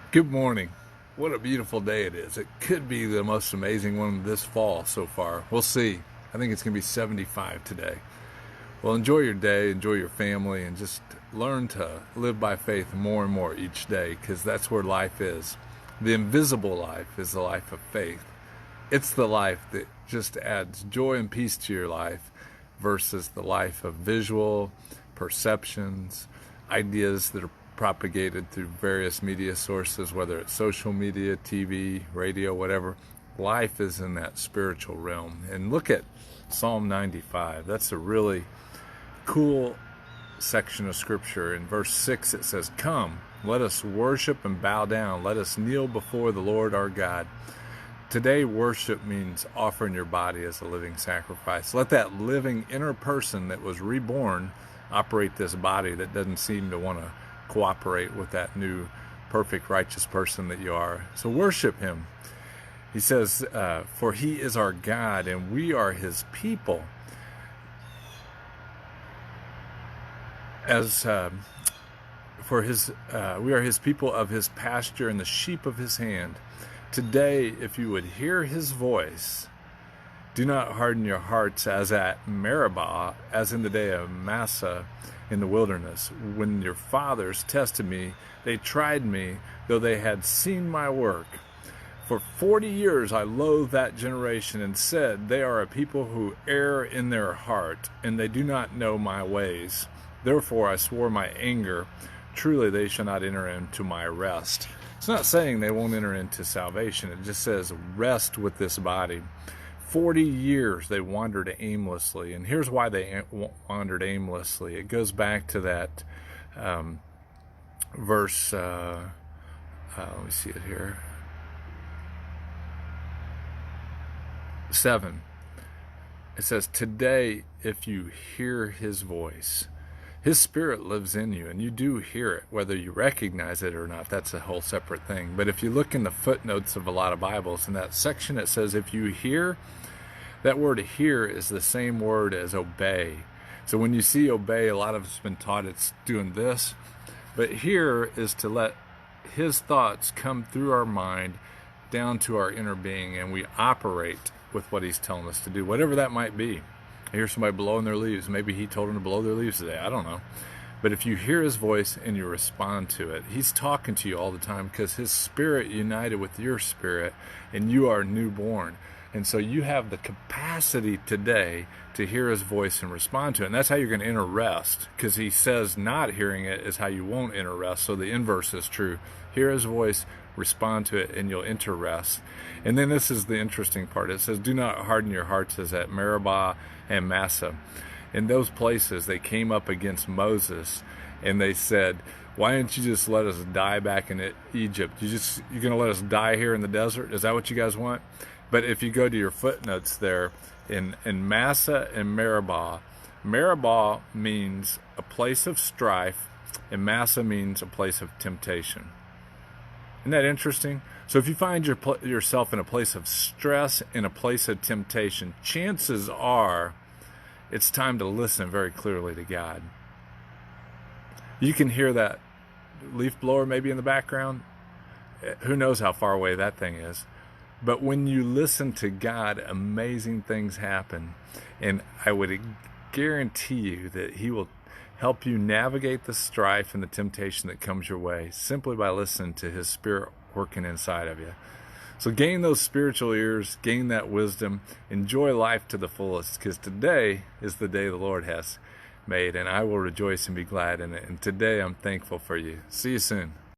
Good morning. What a beautiful day it is. It could be the most amazing one this fall so far. We'll see. I think it's going to be 75 today. Well, enjoy your day, enjoy your family, and just learn to live by faith more and more each day because that's where life is. The invisible life is the life of faith. It's the life that just adds joy and peace to your life versus the life of visual perceptions, ideas that are propagated through various media sources, whether it's social media, TV, radio, whatever. Life is in that spiritual realm. And look at Psalm 95. That's a really cool section of scripture. In verse 6 it says, "Come, let us worship and bow down. Let us kneel before the Lord our God." Today, worship means offering your body as a living sacrifice. Let that living inner person that was reborn operate this body that doesn't seem to want to cooperate with that new, perfect, righteous person that you are. So worship him. He says, for he is our God and we are his people. We are his people of his pasture and the sheep of his hand. Today, if you would hear his voice, do not harden your hearts as at Meribah, as in the day of Massah in the wilderness. When your fathers tested me, they tried me, though they had seen my work. For 40 years I loathed that generation and said, they are a people who err in their heart, and they do not know my ways. Therefore I swore my anger, truly they shall not enter into my rest. It's not saying they won't enter into salvation. It just says rest with this body. 40 years they wandered aimlessly. And here's why they wandered aimlessly. It goes back to that verse, let me see it here, 7. It says, today if you hear his voice, his spirit lives in you, and you do hear it, whether you recognize it or not. That's a whole separate thing. But if you look in the footnotes of a lot of Bibles, in that section it says, if you hear, that word hear is the same word as obey. So when you see obey, a lot of us been taught it's doing this. But hear is to let his thoughts come through our mind down to our inner being, and we operate with what he's telling us to do, whatever that might be. I hear somebody blowing their leaves. Maybe he told them to blow their leaves today. I don't know. But if you hear his voice and you respond to it, he's talking to you all the time because his spirit united with your spirit and you are newborn. And so you have the capacity today to hear his voice and respond to it. And that's how you're going to enter rest, because he says not hearing it is how you won't enter rest. So the inverse is true. Hear his voice, respond to it, and you'll enter rest. And then this is the interesting part. It says, do not harden your hearts as at Meribah and Massah. In those places, they came up against Moses and they said, why didn't you just let us die back in Egypt? You're going to let us die here in the desert? Is that what you guys want? But if you go to your footnotes there, in Massah and Meribah, Meribah means a place of strife, and Massah means a place of temptation. Isn't that interesting? So if you find yourself in a place of stress, in a place of temptation, chances are it's time to listen very clearly to God. You can hear that leaf blower maybe in the background. Who knows how far away that thing is. But when you listen to God, amazing things happen. And I would guarantee you that he will help you navigate the strife and the temptation that comes your way simply by listening to his spirit working inside of you. So gain those spiritual ears, gain that wisdom, enjoy life to the fullest, because today is the day the Lord has made, and I will rejoice and be glad in it. And today I'm thankful for you. See you soon.